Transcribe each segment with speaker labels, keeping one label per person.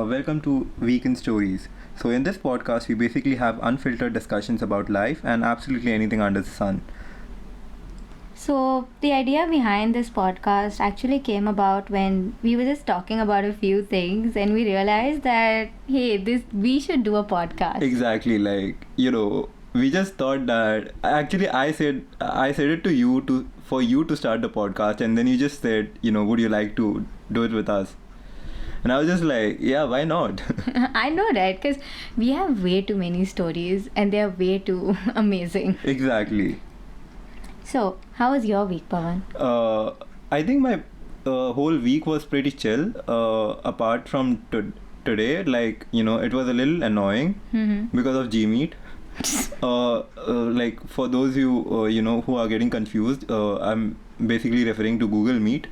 Speaker 1: Welcome to Weekend Stories. So, in this podcast, we basically have unfiltered discussions about life and absolutely anything under the sun.
Speaker 2: So, the idea behind this podcast actually came about when we were just talking about a few things and we realized that hey, this we should do a podcast.
Speaker 1: Exactly, we just thought that actually I said it to you to for you to start the podcast, and then you just said, would you like to do it with us? And I was just like, yeah, why not?
Speaker 2: I know, right? Because we have way too many stories and they are way too amazing.
Speaker 1: Exactly.
Speaker 2: So, how was your week, Pawan?
Speaker 1: I think my whole week was pretty chill. Apart from today, it was a little annoying because of Gmeet. Like for those you who are getting confused, I'm basically referring to Google Meet,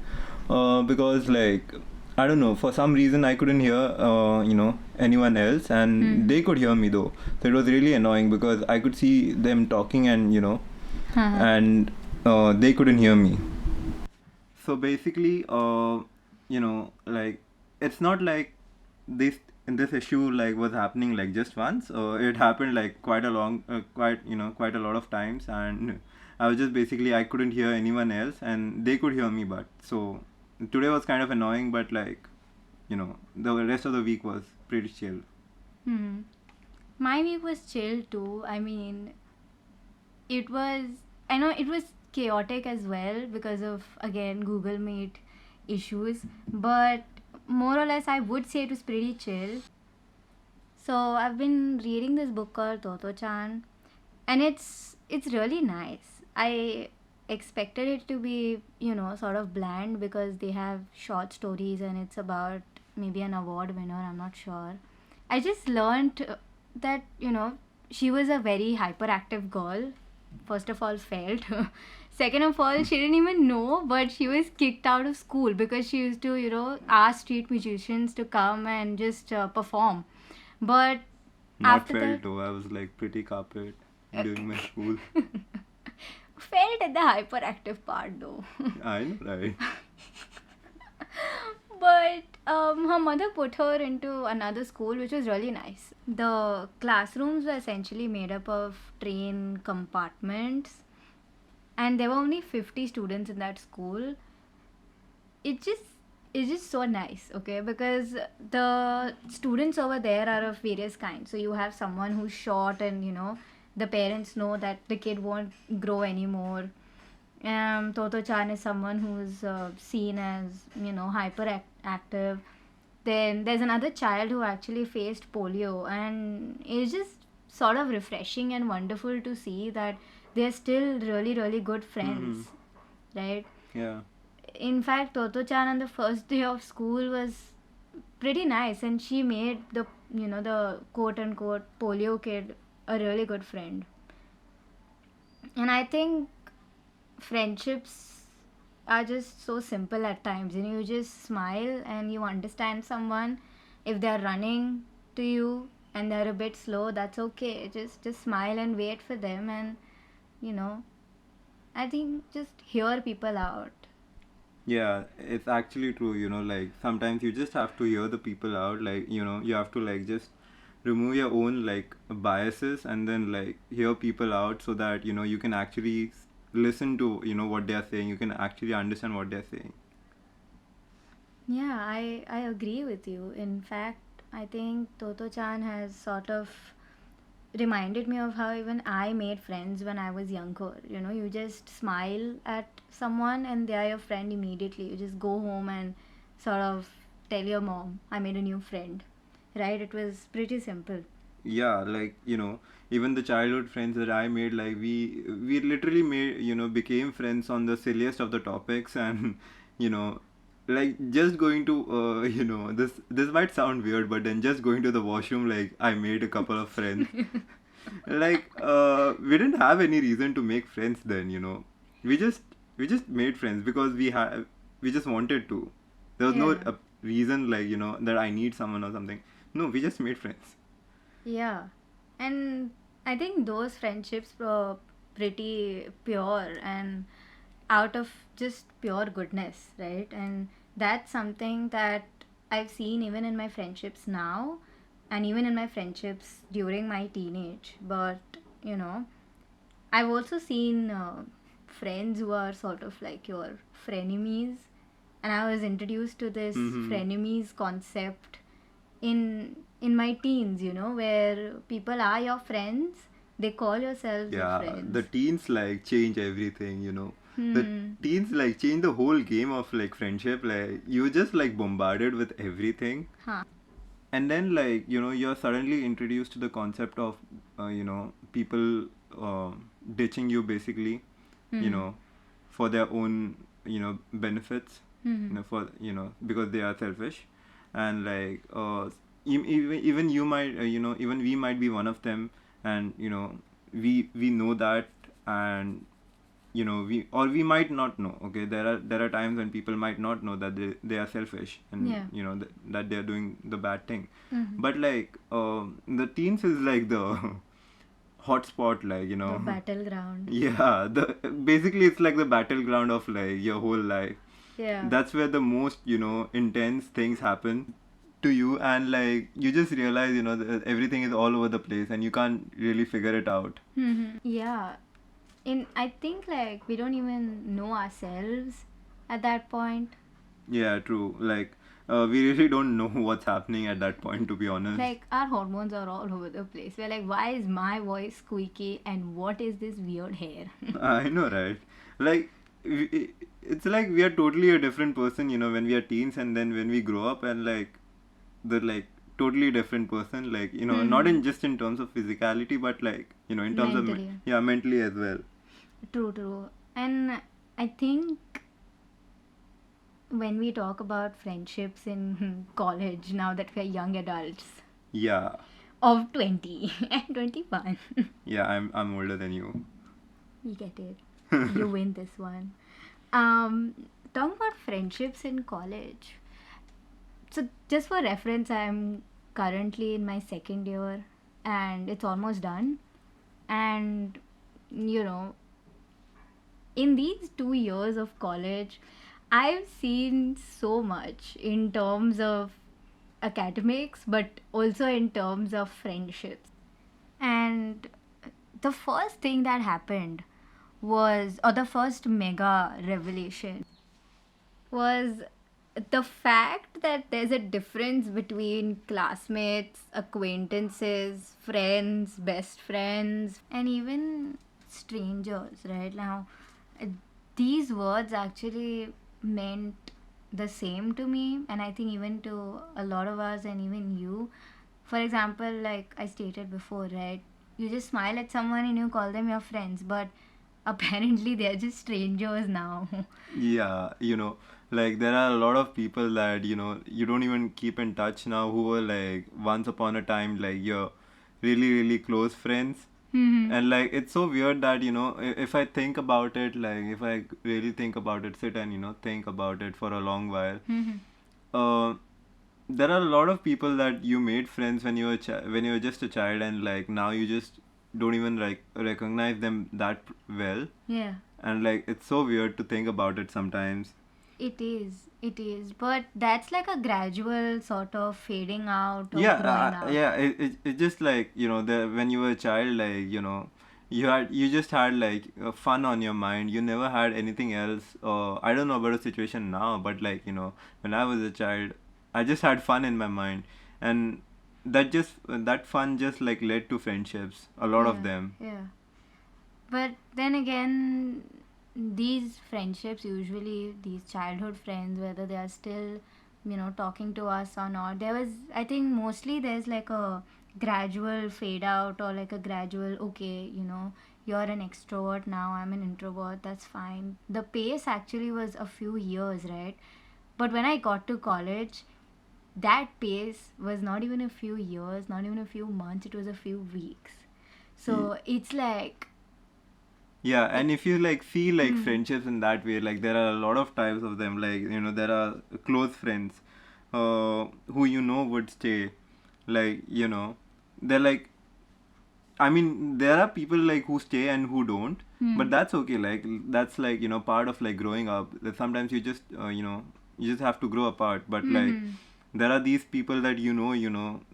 Speaker 1: because I don't know, for some reason I couldn't hear anyone else, and they could hear me though. So it was really annoying because I could see them talking, and and they couldn't hear me. So basically, it's not like this issue was happening just once. It happened quite a lot of times, and I was just basically I couldn't hear anyone else, and they could hear me. But so today was kind of annoying, but the rest of the week was pretty chill.
Speaker 2: My week was chill too. I know it was chaotic as well because of, again, Google Meet issues, but more or less I would say it was pretty chill. So I've been reading this book called Toto-chan, and it's really nice. I expected it to be, sort of bland because they have short stories and it's about maybe an award winner, I'm not sure. I just learned that, she was a very hyperactive girl. First of all, failed. Second of all, she didn't even know, but she was kicked out of school because she used to, ask street musicians to come and just perform. But
Speaker 1: Not
Speaker 2: after
Speaker 1: felt
Speaker 2: that,
Speaker 1: though. I was like pretty carpet during my school.
Speaker 2: failed at the hyperactive part though.
Speaker 1: I know, right?
Speaker 2: But her mother put her into another school, which was really nice. The classrooms were essentially made up of train compartments, and there were only 50 students in that school. It just it's just so nice, okay, because the students over there are of various kinds. So you have someone who's short, and the parents know that the kid won't grow anymore. Toto-chan is someone who's seen as, hyperactive. Then there's another child who actually faced polio, and it's just sort of refreshing and wonderful to see that they're still really, really good friends, right?
Speaker 1: Yeah.
Speaker 2: In fact, Toto-chan on the first day of school was pretty nice, and she made the quote unquote polio kid a really good friend. And I think friendships are just so simple at times. You just smile and you understand someone. If they're running to you and they're a bit slow, that's okay. Just smile and wait for them, and you know I think just hear people out.
Speaker 1: Yeah, it's actually true, sometimes you just have to hear the people out, you have to just remove your own biases, and then hear people out, so that you can actually listen to what they are saying, you can actually understand what they're saying.
Speaker 2: Yeah, I agree with you. In fact, I think Toto-chan has sort of reminded me of how even I made friends when I was younger. You just smile at someone and they are your friend immediately. You just go home and sort of tell your mom, I made a new friend. Right? It was pretty simple.
Speaker 1: Yeah, even the childhood friends that I made, we literally made, became friends on the silliest of the topics, and you know just going to this might sound weird, but then just going to the washroom, I made a couple of friends. We didn't have any reason to make friends then, we just made friends because we just wanted to. There was no
Speaker 2: Yeah.
Speaker 1: reason, that I need someone or something. No, we just made friends.
Speaker 2: Yeah. And I think those friendships were pretty pure and out of just pure goodness, right? And that's something that I've seen even in my friendships now, and even in my friendships during my teenage. But you know, I've also seen friends who are sort of like your frenemies, and I was introduced to this
Speaker 1: Mm-hmm.
Speaker 2: frenemies concept in my teens. You know, where people are your friends, they call yourselves your
Speaker 1: Yeah,
Speaker 2: friends.
Speaker 1: the teens like change everything. The
Speaker 2: Hmm.
Speaker 1: teens like change the whole game of like friendship. Like you just like bombarded with everything,
Speaker 2: Huh.
Speaker 1: and then like you're suddenly introduced to the concept of people ditching you basically, you
Speaker 2: Hmm.
Speaker 1: know, for their own benefits,
Speaker 2: Hmm.
Speaker 1: for because they are selfish, and like even you might even we might be one of them, and we know that, and we might not know. Okay, there are times when people might not know that they are selfish, and
Speaker 2: Yeah.
Speaker 1: that they are doing the bad thing.
Speaker 2: Hmm.
Speaker 1: But like the teens is like the hotspot, like
Speaker 2: The battleground.
Speaker 1: yeah, the basically it's like the battleground of like your whole life.
Speaker 2: Yeah.
Speaker 1: That's where the most intense things happen to you, and like you just realize that everything is all over the place and you can't really figure it out.
Speaker 2: Hmm. Yeah. I think like we don't even know ourselves at that point.
Speaker 1: Yeah, true. Like, we really don't know what's happening at that point, to be honest.
Speaker 2: Like our hormones are all over the place. We're like, why is my voice squeaky and what is this weird hair?
Speaker 1: I know, right? Like, it's like we are totally a different person, when we are teens, and then when we grow up, and like, the like totally different person, like, not
Speaker 2: Hmm.
Speaker 1: in just in terms of physicality, but like, in terms of,
Speaker 2: Mentally.
Speaker 1: yeah, mentally as well.
Speaker 2: True, true. And I think when we talk about friendships in college, now that we're young adults
Speaker 1: Yeah,
Speaker 2: of 20 and 21,
Speaker 1: yeah, I'm older than you.
Speaker 2: we get it. You win this one. Talking about friendships in college. So, just for reference, I'm currently in my second year and it's almost done. And, you know, in these 2 years of college, I've seen so much in terms of academics, but also in terms of friendships. And the first thing that happened was, or the first mega revelation was the fact that there's a difference between classmates, acquaintances, friends, best friends, and even strangers, right? Now, uh, these words actually meant the same to me, and I think even to a lot of us, and even you. For example, like I stated before, right? You just smile at someone and you call them your friends, but apparently they're just strangers now.
Speaker 1: Yeah, like there are a lot of people that, you don't even keep in touch now, who were like once upon a time like your really, really close friends.
Speaker 2: Hmm.
Speaker 1: And like it's so weird that, if I think about it, like if I really think about it, sit and, think about it for a long while,
Speaker 2: Hmm.
Speaker 1: uh, there are a lot of people that you made friends when you were when you were just a child, and like now you just don't even like recognize them that well.
Speaker 2: Yeah,
Speaker 1: And like it's so weird to think about it sometimes.
Speaker 2: it is. It is. But that's like a gradual sort of fading out or
Speaker 1: Yeah,
Speaker 2: growing out.
Speaker 1: yeah, it just like the when you were a child, like you just had like fun on your mind. You never had anything else. I don't know about the situation now, but like when I was a child, I just had fun in my mind, and that fun just like led to friendships, a lot of
Speaker 2: Yeah,
Speaker 1: them.
Speaker 2: yeah. But then again, these friendships, usually these childhood friends, whether they are still, talking to us or not, there was, I think, mostly there's like a gradual fade out or like a gradual, okay, you're an extrovert now, I'm an introvert, that's fine. The pace actually was a few years, right? But when I got to college, that pace was not even a few years, not even a few months, it was a few weeks.
Speaker 1: Y-
Speaker 2: So it's like,
Speaker 1: Yeah,
Speaker 2: it,
Speaker 1: and if you like feel like
Speaker 2: hmm,
Speaker 1: friendships in that way, like there are a lot of types of them. Like there are close friends, who would stay. Like they're like, I mean, there are people like who stay and who don't, but
Speaker 2: hmm,
Speaker 1: that's okay. Like that's like part of like growing up. That sometimes you just you just have to grow apart. But like
Speaker 2: hmm,
Speaker 1: there are these people that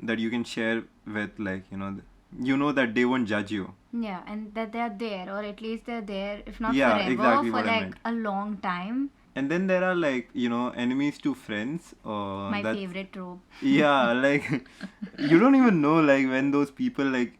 Speaker 1: that you can share with, like, that they won't judge you.
Speaker 2: Yeah, and that they're there, or at least they're there, if not
Speaker 1: Yeah,
Speaker 2: forever,
Speaker 1: exactly
Speaker 2: for
Speaker 1: what I
Speaker 2: like
Speaker 1: meant.
Speaker 2: a long time.
Speaker 1: And then there are, like, enemies to friends.
Speaker 2: My
Speaker 1: That's
Speaker 2: favorite trope.
Speaker 1: yeah, like you don't even know, like, when those people, like,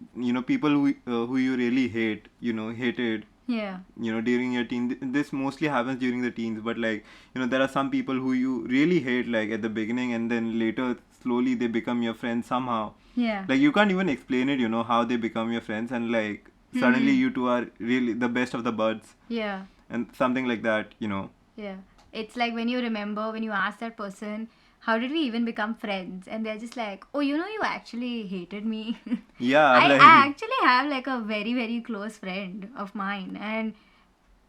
Speaker 1: people who you really hate, hated,
Speaker 2: Yeah.
Speaker 1: during your teen. This mostly happens during the teens, but, like, there are some people who you really hate, like, at the beginning, and then later slowly they become your friends somehow.
Speaker 2: Yeah.
Speaker 1: Like, you can't even explain it, how they become your friends, and, like, suddenly you two are really the best of the buds,
Speaker 2: Yeah.
Speaker 1: and something like that.
Speaker 2: Yeah. It's like when you remember when you ask that person, how did we even become friends? And they're just like, oh, you actually hated me.
Speaker 1: Yeah,
Speaker 2: I
Speaker 1: like,
Speaker 2: actually have like a very, very close friend of mine. And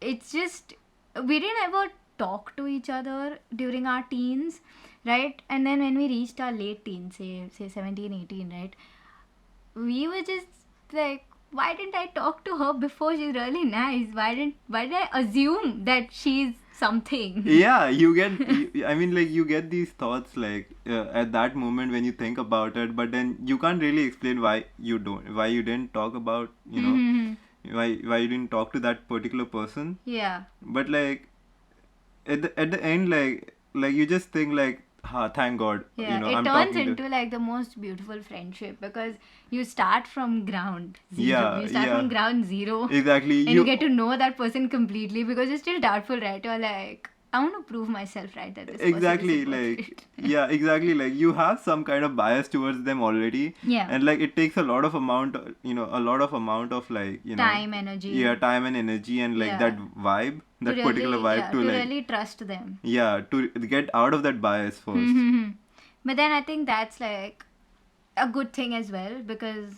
Speaker 2: it's just, we didn't ever talk to each other during our teens, right? And then when we reached our late teens, say 17, 18, right? We were just like, why didn't I talk to her before? She's really nice. Why did I assume that she's something?
Speaker 1: yeah, I mean, like, you get these thoughts, like, at that moment when you think about it, but then you can't really explain why you didn't talk about, why you didn't talk to that particular person.
Speaker 2: Yeah.
Speaker 1: But, like, at the end, like you just think, like, thank God,
Speaker 2: Yeah, it
Speaker 1: I'm
Speaker 2: turns
Speaker 1: talking to.
Speaker 2: into like the most beautiful friendship because you start from ground zero.
Speaker 1: Yeah,
Speaker 2: You start
Speaker 1: yeah,
Speaker 2: from ground zero
Speaker 1: exactly.
Speaker 2: and you get to know that person completely because you're still doubtful, right? You're like, I want to prove myself right that this person
Speaker 1: Exactly,
Speaker 2: isn't worth
Speaker 1: like,
Speaker 2: it.
Speaker 1: yeah, exactly, like, you have some kind of bias towards them already,
Speaker 2: Yeah.
Speaker 1: and, like, it takes a lot of amount of, like,
Speaker 2: Time, energy.
Speaker 1: yeah, time and energy, and, like, that
Speaker 2: Yeah.
Speaker 1: vibe,
Speaker 2: To
Speaker 1: that particular
Speaker 2: really,
Speaker 1: vibe,
Speaker 2: yeah,
Speaker 1: to,
Speaker 2: to
Speaker 1: like,
Speaker 2: really trust them.
Speaker 1: yeah, to get out of that bias first.
Speaker 2: But then I think that's like a good thing as well because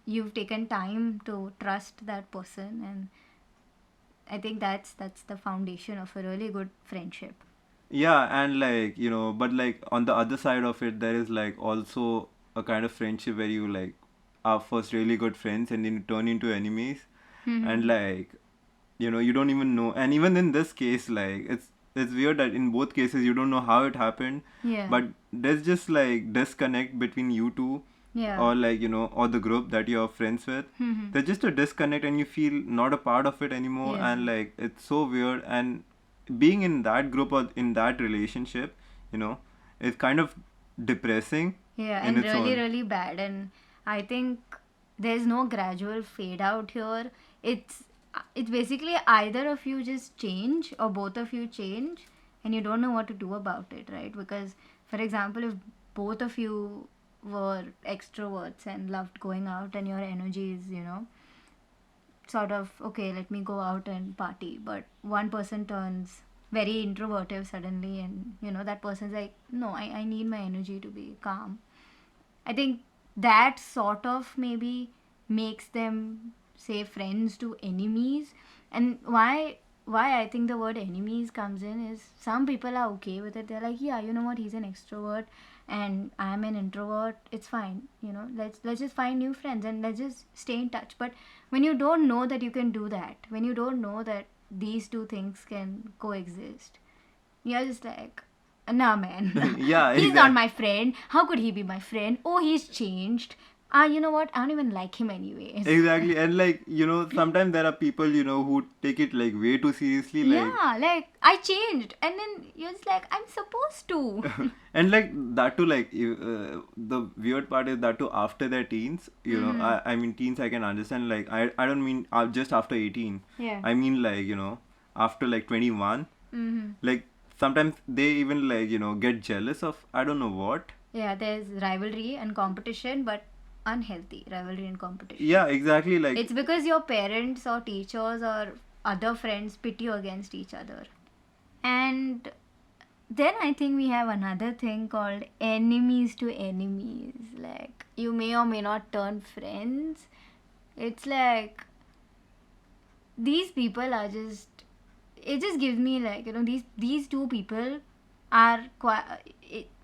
Speaker 2: you've taken time to trust that person, and I think that's the foundation of a really good friendship.
Speaker 1: Yeah, and, like, but, like, on the other side of it, there is, like, also a kind of friendship where you, like, are first really good friends, and then you turn into enemies, and, like, you don't even know. And even in this case, like, it's weird that in both cases you don't know how it happened,
Speaker 2: Yeah.
Speaker 1: but there's just, like, disconnect between you two,
Speaker 2: Yeah.
Speaker 1: or, like, or the group that you're friends with. There's just a disconnect, and you feel not a part of it anymore,
Speaker 2: Yeah.
Speaker 1: and, like, it's so weird. And being in that group or in that relationship, is kind of depressing
Speaker 2: Yeah,
Speaker 1: in
Speaker 2: and
Speaker 1: its
Speaker 2: really,
Speaker 1: own.
Speaker 2: really bad. And I think there's no gradual fade out here. It's it's basically either of you just change or both of you change, and you don't know what to do about it, right? Because, for example, if both of you were extroverts and loved going out, and your energy is, sort of okay, let me go out and party, but one person turns very introverted suddenly, and that person's like, no, I need my energy to be calm. I think that sort of maybe makes them say friends to enemies. And why I think the word enemies comes in is some people are okay with it. They're like, yeah, you know what, he's an extrovert and I'm an introvert. It's fine. Let's just find new friends and let's just stay in touch. But when you don't know that you can do that, when you don't know that these two things can coexist, you're just like, nah, man.
Speaker 1: Yeah,
Speaker 2: He's not
Speaker 1: exactly.
Speaker 2: my friend. How could he be my friend? Oh, he's changed. Ah, you know what? I don't even like him anyways.
Speaker 1: Exactly, and, like, sometimes there are people, who take it, like, way too seriously, like,
Speaker 2: Yeah, like, I changed. And then you're just like, I'm supposed to.
Speaker 1: and, like, that too, like, the weird part is that too after their teens, I mean, teens I can understand, like, I don't mean just after 18.
Speaker 2: Yeah.
Speaker 1: I mean, like, after, like, 21, like, sometimes they even, like, get jealous of I don't know what.
Speaker 2: Yeah, there's rivalry and competition, but unhealthy rivalry and competition.
Speaker 1: Yeah, exactly, like,
Speaker 2: It's because your parents or teachers or other friends pit you against each other. And then I think we have another thing called enemies to enemies. Like, you may or may not turn friends. It's like these people are just, it just gives me like, these two people are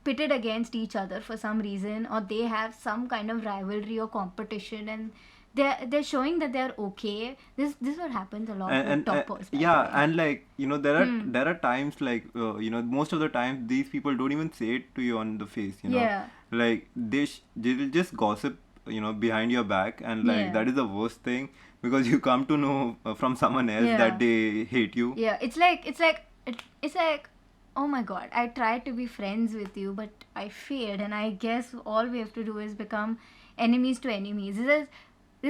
Speaker 2: pitted against each other for some reason, or they have some kind of rivalry or competition, and they're showing that they're okay. This is what happens a lot with
Speaker 1: and
Speaker 2: toppers, by the
Speaker 1: yeah,
Speaker 2: way.
Speaker 1: and like there are times like most of the times these people don't even say it to you on the face,
Speaker 2: Yeah.
Speaker 1: like they'll just gossip, behind your back, and like
Speaker 2: Yeah.
Speaker 1: that is the worst thing, because you come to know from someone else
Speaker 2: Yeah.
Speaker 1: that they hate you.
Speaker 2: Yeah, it's like, oh my god, I tried to be friends with you, but I failed, and I guess all we have to do is become enemies to enemies. This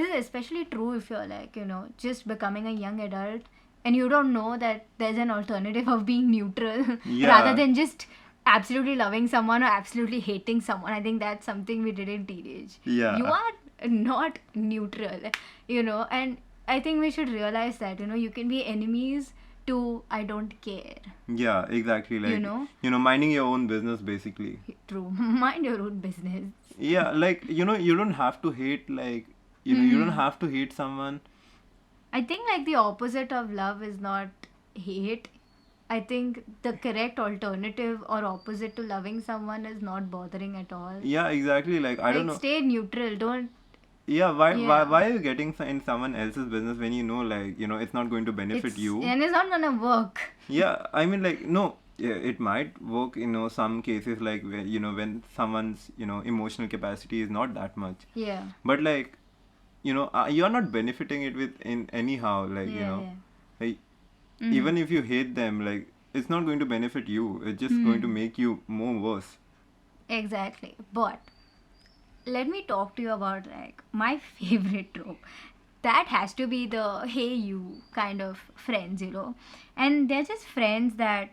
Speaker 2: is especially true if you're like, just becoming a young adult and you don't know that there's an alternative of being neutral rather
Speaker 1: Yeah.
Speaker 2: than just absolutely loving someone or absolutely hating someone. I think that's something we did in teenage. You
Speaker 1: Yeah.
Speaker 2: are not neutral, and I think we should realize that, you can be enemies to I don't care.
Speaker 1: Yeah, exactly. Like,
Speaker 2: know?
Speaker 1: minding your own business, basically.
Speaker 2: True. Mind your own business.
Speaker 1: Yeah, like, you don't have to hate, like, you don't have to hate someone.
Speaker 2: I think like the opposite of love is not hate. I think the correct alternative or opposite to loving someone is not bothering at all.
Speaker 1: Yeah, exactly. Like, I don't
Speaker 2: Like
Speaker 1: know.
Speaker 2: stay neutral. Don't.
Speaker 1: Yeah,
Speaker 2: Yeah.
Speaker 1: why are you getting in someone else's business when you know, like, it's not going to benefit you?
Speaker 2: And it's not gonna work.
Speaker 1: Yeah, I mean, like, no, yeah, it might work, some cases, like, when someone's, emotional capacity is not that much.
Speaker 2: Yeah.
Speaker 1: But, like, you're not benefiting it with in anyhow, like,
Speaker 2: Yeah.
Speaker 1: like, even if you hate them, like, it's not going to benefit you. It's just going to make you more worse.
Speaker 2: Exactly. But let me talk to you about like my favorite trope. That has to be the hey you kind of friends, And they're just friends that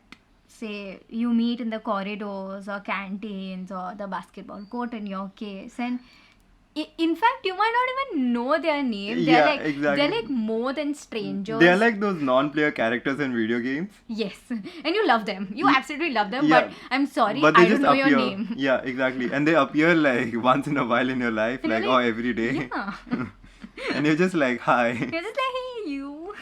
Speaker 2: say you meet in the corridors or canteens or the basketball court in your case, and in fact you might not even know their name. They're
Speaker 1: Yeah,
Speaker 2: like
Speaker 1: exactly.
Speaker 2: they're like more than strangers.
Speaker 1: They're like those non-player characters in video games.
Speaker 2: Yes, and you love them. You absolutely love them.
Speaker 1: Yeah.
Speaker 2: But I'm sorry,
Speaker 1: But they
Speaker 2: I
Speaker 1: just
Speaker 2: don't know
Speaker 1: appear.
Speaker 2: your name.
Speaker 1: Yeah, exactly. And they appear like once in a while in your life,
Speaker 2: And you're
Speaker 1: like,
Speaker 2: like,
Speaker 1: every day.
Speaker 2: Yeah.
Speaker 1: And you're just like, hi.
Speaker 2: You're just like, hey, you.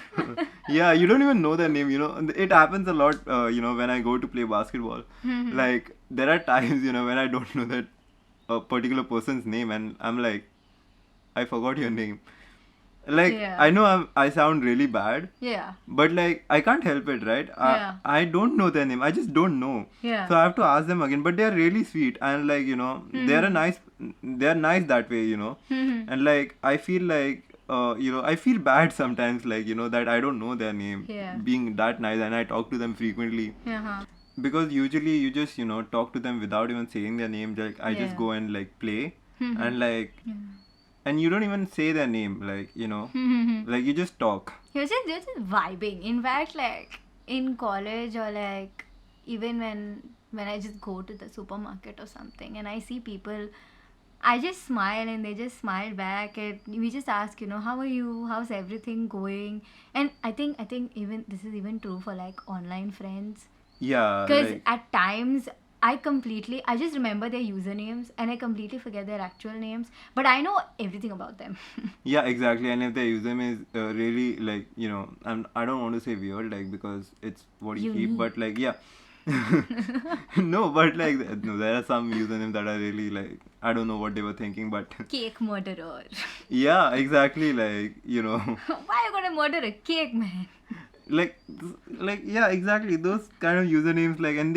Speaker 1: Yeah, you don't even know their name, It happens a lot, when I go to play basketball. Like, there are times, when I don't know that a particular person's name, and I'm like, I forgot your name. Like,
Speaker 2: Yeah.
Speaker 1: I know I sound really bad,
Speaker 2: Yeah.
Speaker 1: but like, I can't help it, right?
Speaker 2: Yeah.
Speaker 1: I don't know their name. I just don't know.
Speaker 2: Yeah.
Speaker 1: So I have to ask them again. But they're really sweet, and like, they're nice that way, And like, I feel like, I feel bad sometimes, like, that I don't know their name,
Speaker 2: Yeah.
Speaker 1: being that nice, and I talk to them frequently.
Speaker 2: Uh-huh.
Speaker 1: Because usually you just, talk to them without even saying their name. Like, I just
Speaker 2: Yeah.
Speaker 1: go and like play, and like, and you don't even say their name, like, like, you just talk.
Speaker 2: You're just vibing. In fact, like in college or like even when I just go to the supermarket or something and I see people, I just smile and they just smile back, and we just ask, how are you? How's everything going? And I think even this is even true for like online friends.
Speaker 1: Yeah,
Speaker 2: Because
Speaker 1: like,
Speaker 2: at times I just remember their usernames and I completely forget their actual names, but I know everything about them.
Speaker 1: yeah, exactly. And if their username is really, like, I don't want to say weird, like, because it's what you keep,
Speaker 2: Unique.
Speaker 1: but like, yeah. No, but like, no, there are some usernames that are really, like, I don't know what they were thinking, but
Speaker 2: Cake murderer.
Speaker 1: yeah, exactly, like,
Speaker 2: Why are you gonna murder a cake, man?
Speaker 1: like, yeah, exactly, those kind of usernames, like, and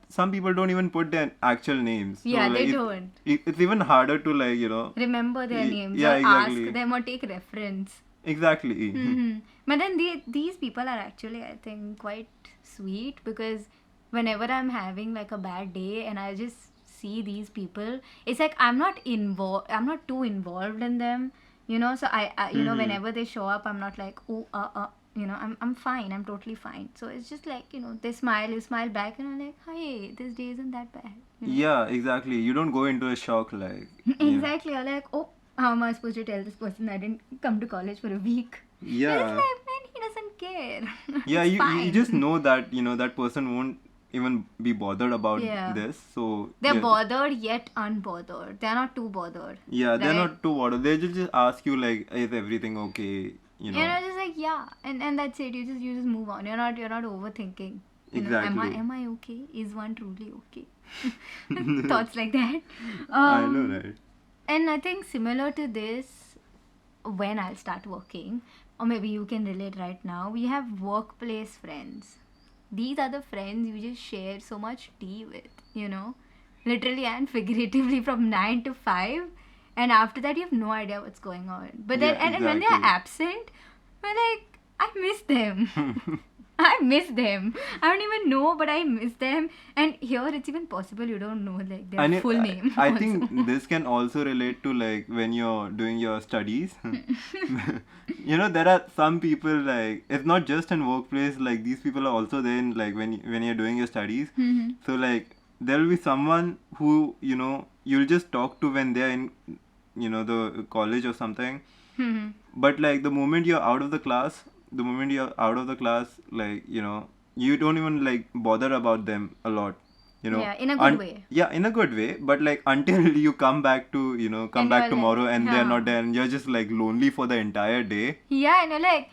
Speaker 1: some people don't even put their actual names. So,
Speaker 2: Yeah,
Speaker 1: like,
Speaker 2: they don't.
Speaker 1: It's even harder to, like,
Speaker 2: Remember their names
Speaker 1: yeah,
Speaker 2: or
Speaker 1: exactly.
Speaker 2: ask them or take reference.
Speaker 1: Exactly.
Speaker 2: But then these people are actually, I think, quite sweet, because whenever I'm having like a bad day and I just see these people, it's like I'm not too involved in them, so I whenever they show up, I'm not like, oh, I'm fine, I'm totally fine. So it's just like, they smile, you smile back, and I'm like, hey, this day isn't that bad.
Speaker 1: Yeah, exactly. You don't go into a shock, like, you know.
Speaker 2: Exactly. I'm like, oh, how am I supposed to tell this person I didn't come to college for a week?
Speaker 1: Yeah.
Speaker 2: It's like, man, he doesn't care.
Speaker 1: Yeah,
Speaker 2: It's
Speaker 1: you
Speaker 2: fine.
Speaker 1: just know that, that person won't even be bothered about
Speaker 2: Yeah.
Speaker 1: this. So
Speaker 2: They're
Speaker 1: yeah.
Speaker 2: bothered yet unbothered. They're not too bothered.
Speaker 1: Yeah, they're
Speaker 2: right?
Speaker 1: not too bothered. They just ask you, like, is everything okay?
Speaker 2: Just like, yeah, and that's it. You just move on. You're not overthinking.
Speaker 1: Exactly.
Speaker 2: Am I okay? Is one truly okay? Thoughts like that.
Speaker 1: I know, right?
Speaker 2: And I think similar to this, when I'll start working, or maybe you can relate right now, we have workplace friends. These are the friends you just share so much tea with, literally and figuratively from 9 to 5. And after that, you have no idea what's going on. But then,
Speaker 1: Yeah,
Speaker 2: and when they're
Speaker 1: exactly.
Speaker 2: absent, we're like, I miss them. I miss them. I don't even know, but I miss them. And here it's even possible you don't know like their
Speaker 1: And
Speaker 2: full name
Speaker 1: I
Speaker 2: also.
Speaker 1: think this can also relate to like when you're doing your studies. There are some people like it's not just in workplace. Like these people are also there in like when you're doing your studies.
Speaker 2: Mhm.
Speaker 1: So like there will be someone who you'll just talk to when they're in the college or something.
Speaker 2: Mhm.
Speaker 1: But like the moment you're out of the class, like you don't even like bother about them a lot.
Speaker 2: Yeah, in a good way.
Speaker 1: Yeah, in a good way, but like until you come back to come
Speaker 2: And
Speaker 1: back
Speaker 2: you're
Speaker 1: tomorrow
Speaker 2: like,
Speaker 1: and they're
Speaker 2: huh.
Speaker 1: not there and you're just like lonely for the entire day.
Speaker 2: Yeah, and you're like,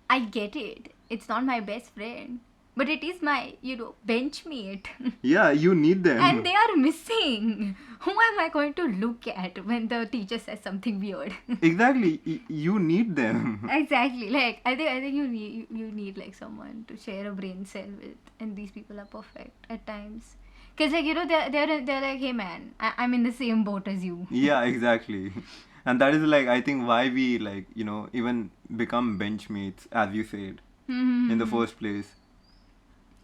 Speaker 2: I get it. It's not my best friend, but it is my, benchmate.
Speaker 1: Yeah, you need them.
Speaker 2: And they are missing. Who am I going to look at when the teacher says something weird?
Speaker 1: Exactly, you need them.
Speaker 2: Exactly. Like I think you need like someone to share a brain cell with, and these people are perfect at times. Cause like they're like, hey man, I'm in the same boat as you.
Speaker 1: Yeah, exactly. And that is like I think why we like even become benchmates, as you said, in the first place.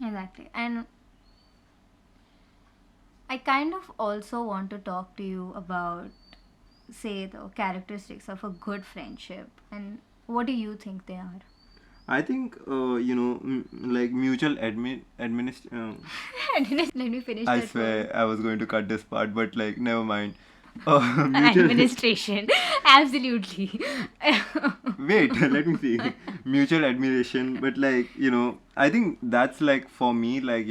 Speaker 2: Exactly. And I kind of also want to talk to you about, say, the characteristics of a good friendship, and what do you think they are?
Speaker 1: I think like mutual administ.
Speaker 2: Let me finish
Speaker 1: I
Speaker 2: that word.
Speaker 1: swear I was going to cut this part, but like never mind. Mutual.
Speaker 2: Administration. Absolutely.
Speaker 1: Wait, let me see. Mutual admiration, but like I think that's like for me like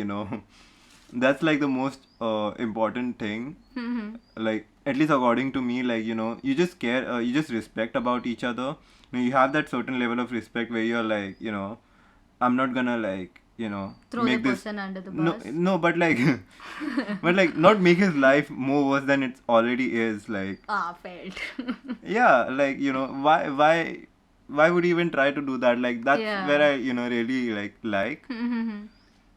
Speaker 1: that's like the most important thing. Like at least according to me, like you just care, you just respect about each other. You have that certain level of respect where you're like I'm not gonna like
Speaker 2: Throw the
Speaker 1: make this
Speaker 2: person under the
Speaker 1: no
Speaker 2: bus.
Speaker 1: no but like but like not make his life more worse than it already is, like
Speaker 2: Felt.
Speaker 1: yeah, like why would you even try to do that? Like that's where
Speaker 2: Yeah.
Speaker 1: I really like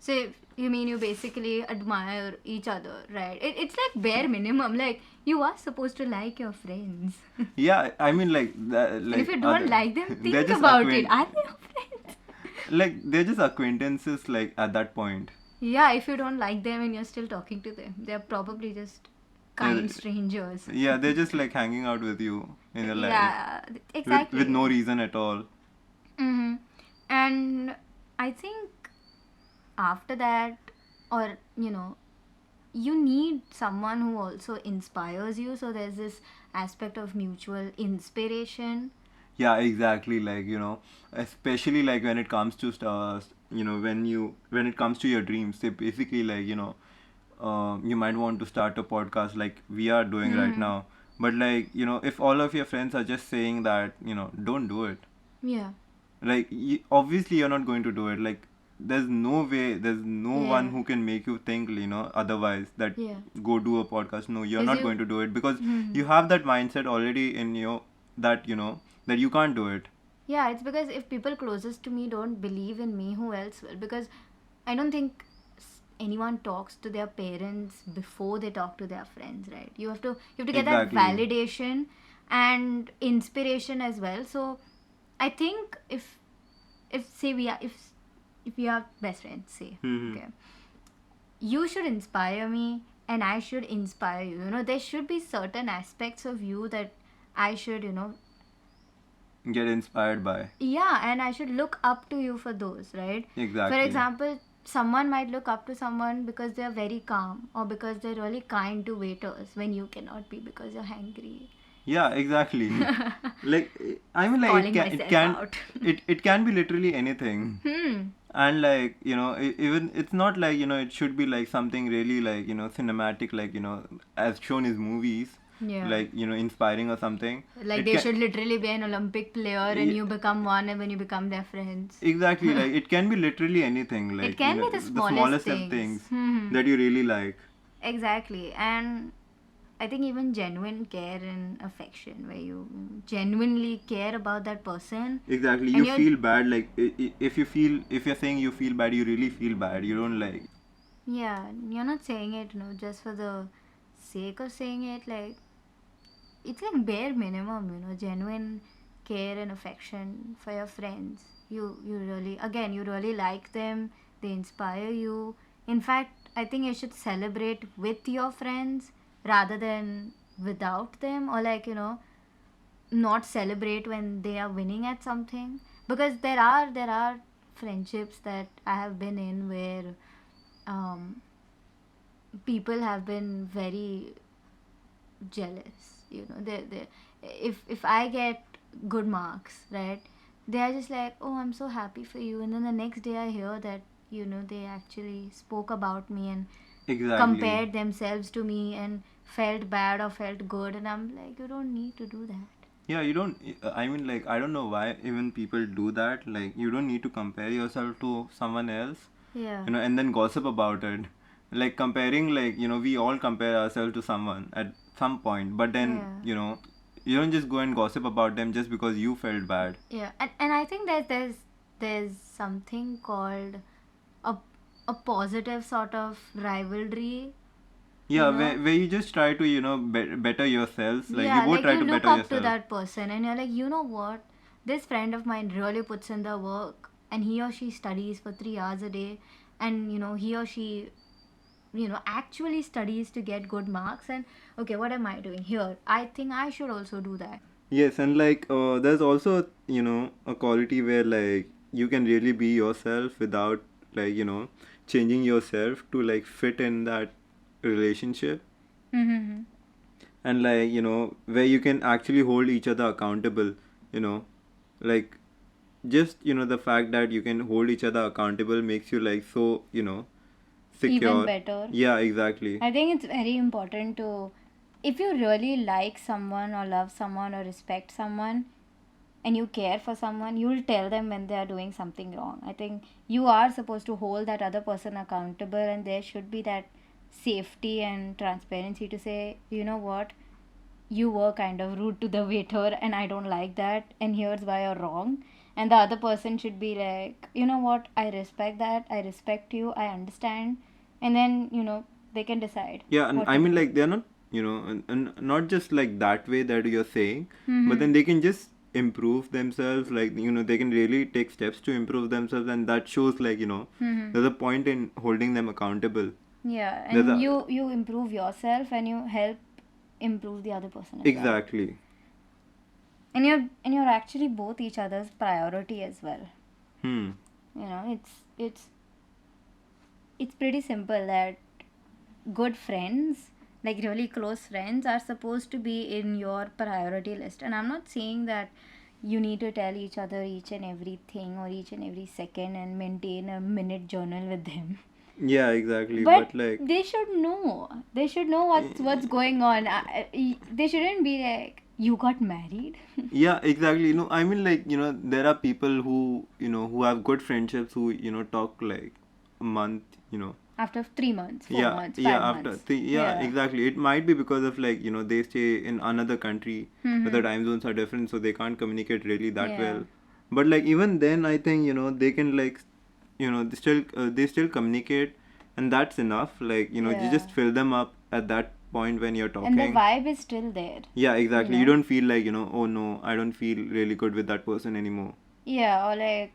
Speaker 2: So you mean you basically admire each other, right? It's like bare minimum. Like you are supposed to like your friends.
Speaker 1: yeah, I mean like that,
Speaker 2: And
Speaker 1: like
Speaker 2: if you don't like them,
Speaker 1: they're
Speaker 2: think
Speaker 1: just
Speaker 2: about it. Are they your friends?
Speaker 1: like they're just acquaintances like at that point.
Speaker 2: Yeah, if you don't like them and you're still talking to them, they're probably just kind strangers.
Speaker 1: Yeah, they're just like hanging out with you in your life
Speaker 2: Yeah,
Speaker 1: with no
Speaker 2: exactly.
Speaker 1: reason at all.
Speaker 2: Mm-hmm. And I think after that, or you need someone who also inspires you. So there's this aspect of mutual inspiration.
Speaker 1: Yeah, exactly. Like especially like when it comes to when it comes to your dreams. So basically, like you might want to start a podcast like we are doing right
Speaker 2: Hmm.
Speaker 1: now. But like if all of your friends are just saying that don't do it,
Speaker 2: Yeah.
Speaker 1: like obviously you're not going to do it. Like there's no one
Speaker 2: Yeah.
Speaker 1: who can make you think otherwise that
Speaker 2: Yeah.
Speaker 1: go do a podcast. No, you're
Speaker 2: Because
Speaker 1: not
Speaker 2: you.
Speaker 1: going to do it because
Speaker 2: Hmm.
Speaker 1: you have that mindset already in you that that you can't do it.
Speaker 2: Yeah, it's because if people closest to me don't believe in me, who else will? Because I don't think anyone talks to their parents before they talk to their friends, right? You have to get that
Speaker 1: Exactly.
Speaker 2: validation and inspiration as well. So I think if say if we are best friends, say,
Speaker 1: Hmm.
Speaker 2: okay, you should inspire me and I should inspire you. There should be certain aspects of you that I should
Speaker 1: Get inspired by.
Speaker 2: yeah, and I should look up to you for those, right? For
Speaker 1: Exactly.
Speaker 2: example, someone might look up to someone because they're very calm or because they're really kind to waiters when you cannot be because you're hangry.
Speaker 1: Yeah, exactly. Like I mean, like
Speaker 2: Calling myself out.
Speaker 1: it can be literally anything. And like even it's not like it should be like something really like cinematic, like as shown in movies,
Speaker 2: Yeah.
Speaker 1: like inspiring or something.
Speaker 2: Like
Speaker 1: It
Speaker 2: they
Speaker 1: can
Speaker 2: should literally be an Olympic player and you become one and when you become their friends.
Speaker 1: exactly, like it can be literally anything, like
Speaker 2: It can be the
Speaker 1: the
Speaker 2: smallest
Speaker 1: smallest of
Speaker 2: things.
Speaker 1: things that you really like.
Speaker 2: Exactly. And I think even genuine care and affection, where you genuinely care about that person,
Speaker 1: Exactly,
Speaker 2: and
Speaker 1: you
Speaker 2: you're,
Speaker 1: feel bad. Like if you feel, if you're saying you feel bad, you really feel bad. You don't like.
Speaker 2: yeah, you're not saying it, just for the sake of saying it. Like, it's like bare minimum, genuine care and affection for your friends. You really, again, you really like them. They inspire you. In fact, I think you should celebrate with your friends rather than without them, or like, not celebrate when they are winning at something, because there are friendships that I have been in where um, people have been very jealous. They if I get good marks, right, they are just like, oh, I'm so happy for you, and then the next day I hear that they actually spoke about me and
Speaker 1: Exactly.
Speaker 2: compared themselves to me and felt bad or felt good, and I'm like, you don't need to do that.
Speaker 1: Yeah, you don't. I mean, like, I don't know why even people do that. Like, you don't need to compare yourself to someone else,
Speaker 2: Yeah,
Speaker 1: and then gossip about it. Like, comparing, like, we all compare ourselves to someone at some point, but then,
Speaker 2: yeah.
Speaker 1: you don't just go and gossip about them just because you felt bad.
Speaker 2: Yeah, and I think that there's something called a a positive sort of rivalry, you
Speaker 1: Yeah,
Speaker 2: know.
Speaker 1: where you just try to, better yourselves. Like, you
Speaker 2: Yeah,
Speaker 1: both
Speaker 2: like
Speaker 1: try
Speaker 2: you
Speaker 1: to
Speaker 2: look
Speaker 1: better
Speaker 2: up to
Speaker 1: yourself.
Speaker 2: that person and you're like, you know what? This friend of mine really puts in the work, and he or she studies for 3 hours a day, and he or she actually studies to get good marks, and okay, what am I doing here? I think I should also do that.
Speaker 1: Yes, and like there's also a quality where like you can really be yourself without like changing yourself to like fit in that relationship,
Speaker 2: Mm-hmm.
Speaker 1: and like where you can actually hold each other accountable, you know like just the fact that you can hold each other accountable makes you like so
Speaker 2: Even
Speaker 1: secure.
Speaker 2: better.
Speaker 1: Yeah, exactly.
Speaker 2: I think it's very important to, if you really like someone or love someone or respect someone and you care for someone, you'll tell them when they are doing something wrong. I think you are supposed to hold that other person accountable, and there should be that safety and transparency to say, you know what, you were kind of rude to the waiter and I don't like that, and here's why you're wrong. And the other person should be like, you know what, I respect that, I respect you, I understand. And then they can decide
Speaker 1: Yeah, and
Speaker 2: what
Speaker 1: I
Speaker 2: to
Speaker 1: mean,
Speaker 2: do.
Speaker 1: like, they're not, and not just like that way that you're saying, but
Speaker 2: Mm-hmm.
Speaker 1: then they can just improve themselves. Like, they can really take steps to improve themselves, and that shows, like,
Speaker 2: Mm-hmm.
Speaker 1: there's a point in holding them accountable.
Speaker 2: Yeah,
Speaker 1: There's
Speaker 2: and
Speaker 1: a,
Speaker 2: you improve yourself and you help improve the other person as well.
Speaker 1: exactly.
Speaker 2: And you're actually both each other's priority as well.
Speaker 1: Hmm.
Speaker 2: It's pretty simple that good friends, like really close friends, are supposed to be in your priority list. And I'm not saying that you need to tell each other each and everything or each and every second and maintain a minute journal with them.
Speaker 1: Yeah, exactly.
Speaker 2: But
Speaker 1: But, like,
Speaker 2: they should know. They should know what's going on. They shouldn't be like, you got married.
Speaker 1: yeah, exactly. I mean, like, there are people who have good friendships who, talk like a month,
Speaker 2: After 3 months, four
Speaker 1: Yeah,
Speaker 2: months,
Speaker 1: yeah,
Speaker 2: 5 months.
Speaker 1: yeah,
Speaker 2: Yeah.
Speaker 1: exactly. It might be because of like, they stay in another country where the
Speaker 2: Mm-hmm.
Speaker 1: time zones are different, so they can't communicate really that
Speaker 2: Yeah.
Speaker 1: well. But like even then, I think, they can like, they still communicate, and that's enough. Like, you
Speaker 2: Yeah.
Speaker 1: just fill them up at that point when you're
Speaker 2: And the
Speaker 1: talking.
Speaker 2: vibe is still there,
Speaker 1: Yeah,
Speaker 2: you
Speaker 1: exactly. You
Speaker 2: know?
Speaker 1: don't feel like, oh no, I don't feel really good with that person anymore.
Speaker 2: Yeah, or like,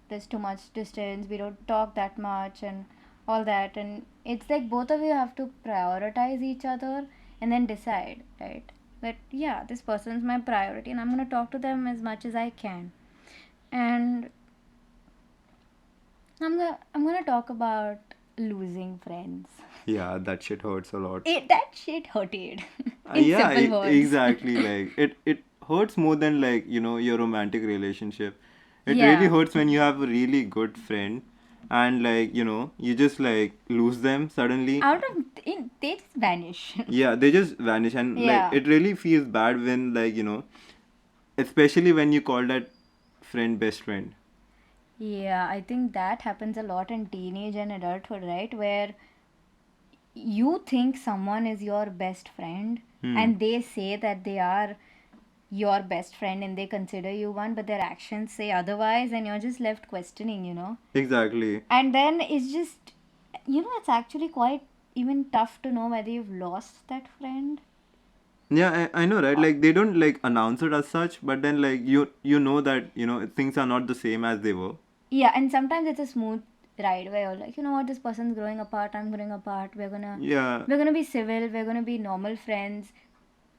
Speaker 2: there's too much distance, we don't talk that much, and all that. And it's like both of you have to prioritize each other and then decide, right? That, yeah, this person's my priority and I'm going to talk to them as much as I can. And I'm gonna talk about losing friends.
Speaker 1: Yeah, that shit hurts a lot.
Speaker 2: That shit hurted. In
Speaker 1: Yeah,
Speaker 2: simple words.
Speaker 1: exactly. Like it hurts more than like your romantic relationship. It really
Speaker 2: Yeah.
Speaker 1: hurts when you have a really good friend, and like you just like lose them suddenly.
Speaker 2: Out of they just vanish.
Speaker 1: Yeah, they just vanish, and like
Speaker 2: Yeah.
Speaker 1: it really feels bad when like especially when you call that friend best friend.
Speaker 2: Yeah, I think that happens a lot in teenage and adulthood, right? Where you think someone is your best friend and they say that they are your best friend and they consider you one, but their actions say otherwise, and you're just left questioning,
Speaker 1: Exactly.
Speaker 2: And then it's just, it's actually quite even tough to know whether you've lost that friend.
Speaker 1: Yeah, I know, right? Like they don't like announce it as such, but then like you know that things are not the same as they were.
Speaker 2: Yeah, and sometimes it's a smooth ride where you're like, you know what, this person's growing apart, I'm growing apart,
Speaker 1: Yeah,
Speaker 2: we're gonna be civil, we're gonna be normal friends.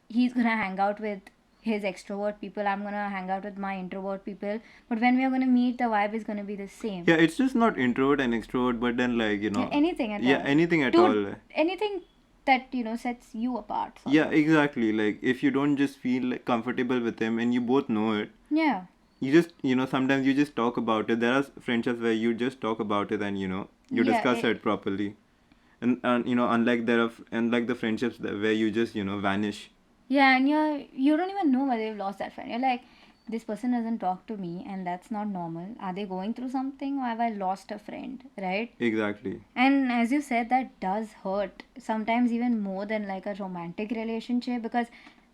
Speaker 2: He's gonna hang out with his extrovert people, I'm gonna hang out with my introvert people. But when we are gonna meet, the vibe is gonna be the same.
Speaker 1: yeah. It's just not introvert and extrovert, but then like
Speaker 2: Yeah, anything at
Speaker 1: yeah,
Speaker 2: all.
Speaker 1: anything at
Speaker 2: Dude,
Speaker 1: all.
Speaker 2: anything that, sets you apart, sort
Speaker 1: Yeah,
Speaker 2: of.
Speaker 1: exactly. Like if you don't just feel like comfortable with him and you both know it,
Speaker 2: Yeah.
Speaker 1: you just sometimes you just talk about it. There are friendships where you just talk about it and you
Speaker 2: Yeah.
Speaker 1: discuss it properly. And unlike the friendships where you just vanish.
Speaker 2: Yeah, and you don't even know whether you've lost that friend. You're like, this person doesn't talk to me, and that's not normal. Are they going through something, or have I lost a friend? Right?
Speaker 1: Exactly.
Speaker 2: And as you said, that does hurt. Sometimes even more than like a romantic relationship, because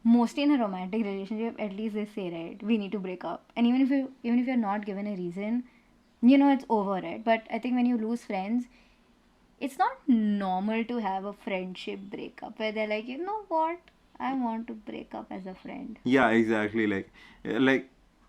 Speaker 2: mostly in a romantic relationship, at least they say, right, we need to break up. And even if you're not given a reason, it's over, right? But I think when you lose friends, it's not normal to have a friendship breakup where they're like, you know what, I want to break up as a friend.
Speaker 1: Yeah, exactly.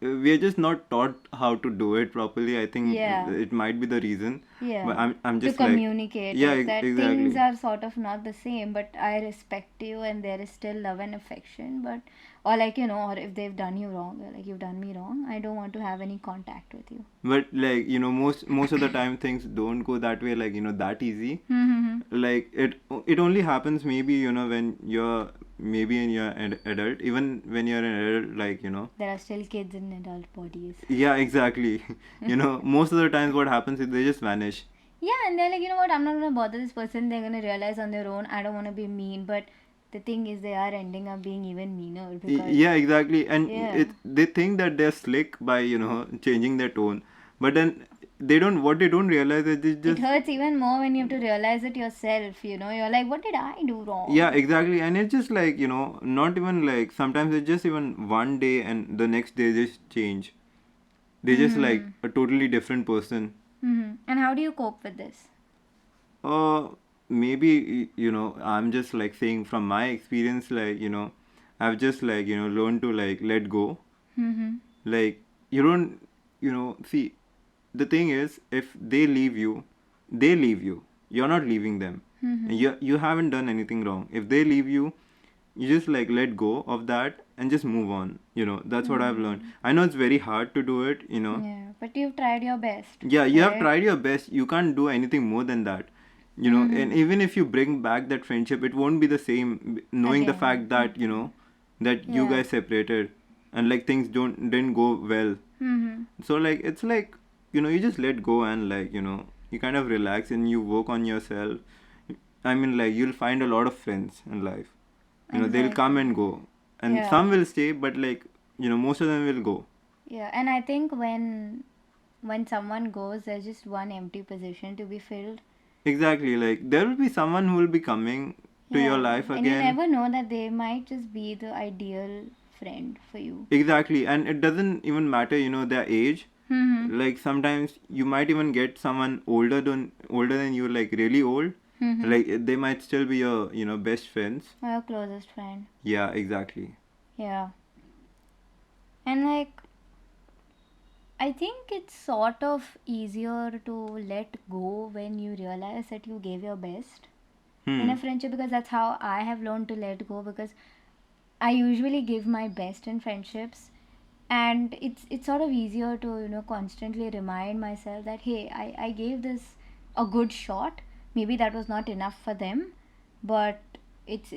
Speaker 1: We're just not taught how to do it properly. I think
Speaker 2: Yeah,
Speaker 1: it might be the reason. But
Speaker 2: yeah.
Speaker 1: I'm
Speaker 2: To
Speaker 1: just like,
Speaker 2: communicate
Speaker 1: yeah,
Speaker 2: it that things
Speaker 1: exactly.
Speaker 2: are sort of not the same, but I respect you and there is still love and affection. But, or like, or if they've done you wrong, they're like, you've done me wrong, I don't want to have any contact with you.
Speaker 1: But like most of the time things don't go that way. Like that easy.
Speaker 2: Mm-hmm.
Speaker 1: Like it only happens maybe when you're maybe in your adult. Even when you're an adult, like
Speaker 2: There are still kids in adult bodies.
Speaker 1: yeah, exactly. Most of the times what happens is they just vanish.
Speaker 2: Yeah, and they're like, you know what, I'm not gonna bother this person, they're gonna realize on their own, I don't wanna be mean. But the thing is, they are ending up being even meaner because,
Speaker 1: Yeah, exactly. And
Speaker 2: yeah,
Speaker 1: they think that they're slick by changing their tone, but then they don't. What they don't realize is they
Speaker 2: it
Speaker 1: just
Speaker 2: hurts even more when you have to realize it yourself, you're like, what did I do
Speaker 1: yeah,
Speaker 2: wrong?
Speaker 1: exactly. And it's just like not even like sometimes it's just even one day and the next day they just change. They're just like
Speaker 2: Mm-hmm.
Speaker 1: a totally different person.
Speaker 2: Mm-hmm. And how do you cope with this?
Speaker 1: Uh, maybe I'm just like saying from my experience, like I've just like learned to like let go.
Speaker 2: Mm-hmm.
Speaker 1: Like you don't see, the thing is if they leave you, they leave you, you're not leaving them.
Speaker 2: Mm-hmm.
Speaker 1: And you haven't done anything wrong. If they leave you, you just like let go of that and just move on. That's what I've learned.
Speaker 2: Mm.
Speaker 1: I know it's very hard to do it.
Speaker 2: Yeah, but you've tried your best,
Speaker 1: Yeah, you have
Speaker 2: right?
Speaker 1: tried your best, you can't do anything more than that. And
Speaker 2: Mm-hmm.
Speaker 1: even if you bring back that friendship, it won't be the same, knowing the
Speaker 2: Again.
Speaker 1: fact that that you
Speaker 2: Yeah.
Speaker 1: guys separated and like things didn't go well.
Speaker 2: Mm-hmm.
Speaker 1: So like it's like you just let go and like you kind of relax and you work on yourself. I mean, like you'll find a lot of friends in life. They'll come
Speaker 2: Exactly.
Speaker 1: and go, and
Speaker 2: Yeah.
Speaker 1: some will stay, but like most of them will go.
Speaker 2: Yeah, and I think when someone goes, there's just one empty position to be filled.
Speaker 1: Exactly, like there will be someone who will be coming to your
Speaker 2: Yeah,
Speaker 1: life
Speaker 2: and you
Speaker 1: again.
Speaker 2: never know that they might just be the ideal friend for you.
Speaker 1: Exactly, and it doesn't even matter their age.
Speaker 2: Mm-hmm.
Speaker 1: Like sometimes you might even get someone older than you, like really old.
Speaker 2: Mm-hmm.
Speaker 1: Like they might still be your best friends.
Speaker 2: Or your closest friend.
Speaker 1: Yeah, exactly.
Speaker 2: Yeah. And like, I think it's sort of easier to let go when you realize that you gave your best in a
Speaker 1: Hmm.
Speaker 2: friendship, because that's how I have learned to let go, because I usually give my best in friendships, and it's sort of easier to constantly remind myself that, hey, I gave this a good shot. Maybe that was not enough for them, but it's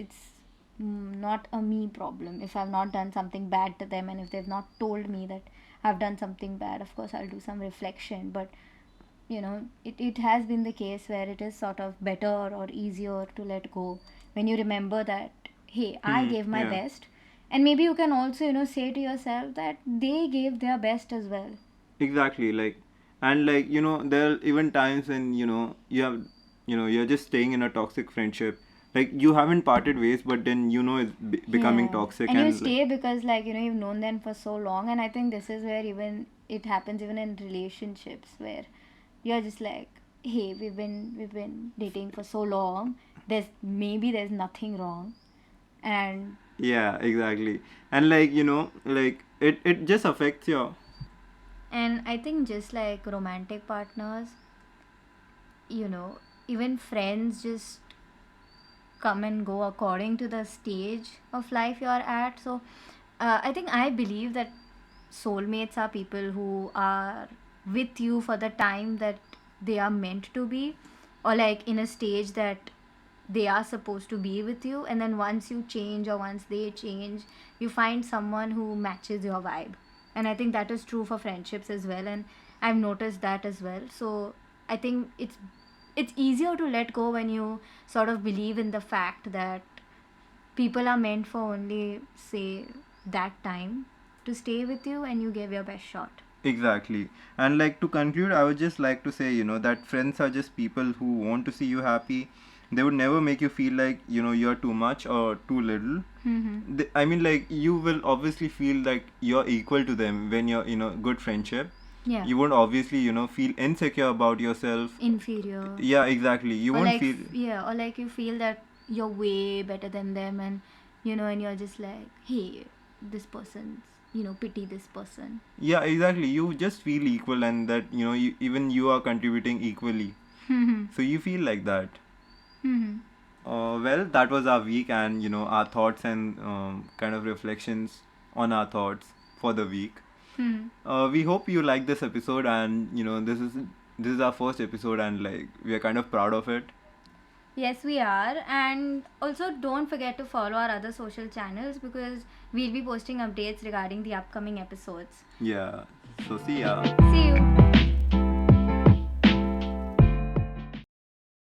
Speaker 2: not a me problem if I've not done something bad to them, and if they've not told me that I've done something bad. Of course I'll do some reflection, but it has been the case where it is sort of better or easier to let go when you remember that, hey, I
Speaker 1: Hmm.
Speaker 2: gave my
Speaker 1: Yeah.
Speaker 2: best. And maybe you can also say to yourself that they gave their best as well.
Speaker 1: Exactly. Like, and like there are even times when you have you're just staying in a toxic friendship. Like you haven't parted ways, but then it's becoming
Speaker 2: Yeah.
Speaker 1: toxic,
Speaker 2: And you
Speaker 1: and
Speaker 2: stay because, like, you've known them for so long. And I think this is where even it happens even in relationships where you're just like, hey, we've been dating for so long. There's nothing wrong. And
Speaker 1: yeah, exactly. And like like it just affects your.
Speaker 2: I think just like romantic partners, even friends just come and go according to the stage of life you're at. So I think I believe that soulmates are people who are with you for the time that they are meant to be, or like in a stage that they are supposed to be with you, and then once you change or once they change, you find someone who matches your vibe. And I think that is true for friendships as well, and I've noticed that as well. So I think it's easier to let go when you sort of believe in the fact that people are meant for only, say, that time to stay with you, and you give your best shot.
Speaker 1: Exactly. And like to conclude, I would just like to say, that friends are just people who want to see you happy. They would never make you feel like, you're too much or too little.
Speaker 2: Mm-hmm.
Speaker 1: I mean, like, you will obviously feel like you're equal to them when you're in a good friendship.
Speaker 2: Yeah.
Speaker 1: You won't obviously, feel insecure about yourself.
Speaker 2: Inferior.
Speaker 1: Yeah, exactly. You
Speaker 2: Or
Speaker 1: won't
Speaker 2: like,
Speaker 1: feel.
Speaker 2: yeah, or like you feel that you're way better than them, and and you're just like, hey, this person's, pity this person.
Speaker 1: Yeah, exactly. You just feel equal, and that, even you are contributing equally.
Speaker 2: Mm-hmm.
Speaker 1: So you feel like that.
Speaker 2: Mm-hmm.
Speaker 1: Well, that was our week, and our thoughts and kind of reflections on our thoughts for the week.
Speaker 2: Hmm.
Speaker 1: We hope you like this episode, and this is our first episode, and like we are kind of proud of it.
Speaker 2: Yes, we are. And also, don't forget to follow our other social channels because we'll be posting updates regarding the upcoming episodes.
Speaker 1: Yeah. So see ya.
Speaker 2: See you.